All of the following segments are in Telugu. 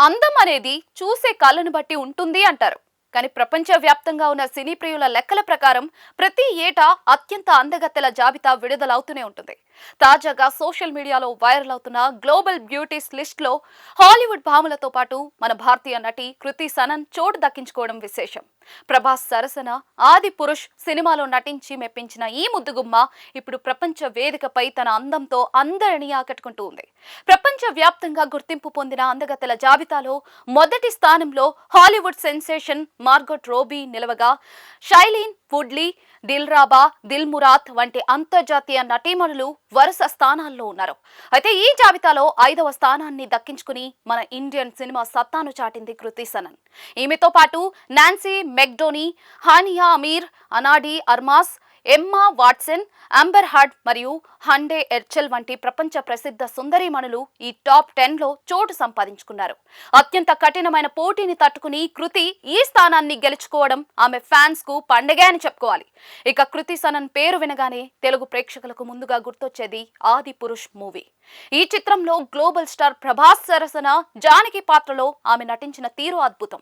అందం అనేది చూసే కళ్ళను బట్టి ఉంటుంది అంటారు. కానీ ప్రపంచవ్యాప్తంగా ఉన్న సినీ ప్రియుల లెక్కల ప్రకారం ప్రతి ఏటా అత్యంత అందగత్తెల జాబితా విడుదలవుతూనే ఉంటుంది. తాజాగా సోషల్ మీడియాలో వైరల్ అవుతున్న గ్లోబల్ బ్యూటీస్ లిస్ట్ లో హాలీవుడ్ భామలతో పాటు మన భారతీయ నటి కృతి సనన్ చోటు దక్కించుకోవడం విశేషం. ప్రభాస్ సరసన ఆది పురుష్ సినిమాలో నటించి మెప్పించిన ఈ ముద్దుగుమ్మ ఇప్పుడు ప్రపంచ వేదికపై తన అందంతో అందరినీ ఆకట్టుకుంటూ ఉంది. ప్రపంచ వ్యాప్తంగా గుర్తింపు పొందిన అందగత్తెల జాబితాలో మొదటి స్థానంలో హాలీవుడ్ సెన్సేషన్ మార్గోట్ రోబీ నిలవగా, Shailene Woodley, Dilraba, Dilmurat వంటి అంతర్జాతీయ నటీమణులు వరుస స్థానాల్లో ఉన్నారు. అయితే ఈ జాబితాలో 5వ స్థానాన్ని దక్కించుకుని మన ఇండియన్ సినిమా సత్తాను చాటింది కృతి సనన్. ఈమెతో పాటు Nancy మెక్డోనీ, Hania Aamir, అనాడి అర్మాస్, Emma Watson, amber heard మరియు హండే ఎర్చెల్ వంటి ప్రపంచ ప్రసిద్ధ సుందరీమణులు ఈ టాప్ 10లో చోటు సంపాదించుకున్నారు. అత్యంత కఠినమైన పోటీని తట్టుకుని కృతి ఈ స్థానాన్ని గెలుచుకోవడం ఆమె ఫ్యాన్స్ కు పండగే అని చెప్పుకోవాలి. ఇక కృతి సనన్ పేరు వినగానే తెలుగు ప్రేక్షకులకు ముందుగా గుర్తొచ్చేది ఆది పురుష్ మూవీ. ఈ చిత్రంలో గ్లోబల్ స్టార్ ప్రభాస్ సరసన జానకి పాత్రలో ఆమె నటించిన తీరు అద్భుతం.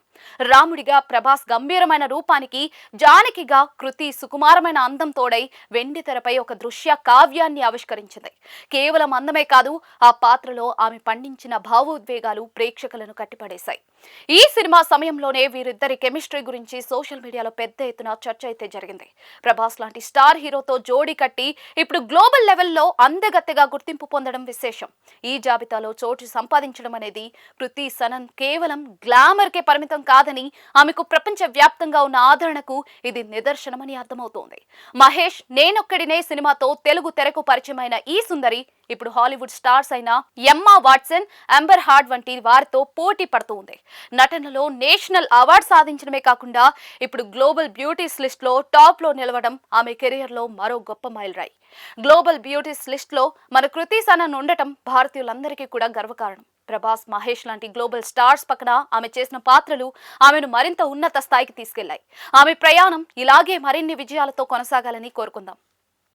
రాముడిగా ప్రభాస్ గంభీరమైన రూపానికి, జానకిగా కృతి సుకుమారమైన అందం తోడై వెండి తెరపై ఒక దృశ్య కావ్యాన్ని ఆవిష్కరించింది. కేవలం అందమే కాదు, ఆ పాత్రలో ఆమె పండించిన భావోద్వేగాలు ప్రేక్షకులను కట్టిపడేశాయి. ఈ సినిమా సమయంలోనే వీరిద్దరి కెమిస్ట్రీ గురించి సోషల్ మీడియాలో పెద్ద ఎత్తున చర్చ అయితే జరిగింది. ప్రభాస్ లాంటి స్టార్ హీరోతో జోడీ కట్టి ఇప్పుడు గ్లోబల్ లెవెల్లో అందగత్తెగా గుర్తింపు పొందడం విశేషం. ఈ జాబితాలో చోటు సంపాదించడం అనేది కృతి సనన్ కేవలం గ్లామర్ కే పరిమితం కాదని, ఆమెకు ప్రపంచ వ్యాప్తంగా ఉన్న ఆదరణకు ఇది నిదర్శనమని అర్థమవుతోంది. మహేష్ నేనొక్కడినే సినిమాతో తెలుగు తెరకు పరిచయమైన ఈ సుందరి ఇప్పుడు హాలీవుడ్ స్టార్స్ అయిన ఎమ్మా వాట్సన్, అంబర్ హార్డ్ వంటి వారితో పోటీ పడుతూ ఉంది. నటనలో నేషనల్ అవార్డు సాధించడమే కాకుండా ఇప్పుడు గ్లోబల్ బ్యూటీస్ లిస్ట్ లో టాప్ లో నిలవడం ఆమె కెరియర్ లో మరో గొప్ప మైలురాయి. గ్లోబల్ బ్యూటీస్ లిస్ట్ లో మన కృతి సనన్ ఉండటం భారతీయులందరికీ కూడా గర్వకారణం. ప్రభాస్, మహేష్ లాంటి గ్లోబల్ స్టార్స్ పక్కన ఆమె చేసిన పాత్రలు ఆమెను మరింత ఉన్నత స్థాయికి తీసుకెళ్లాయి. ఆమె ప్రయాణం ఇలాగే మరిన్ని విజయాలతో కొనసాగాలని కోరుకుందాం.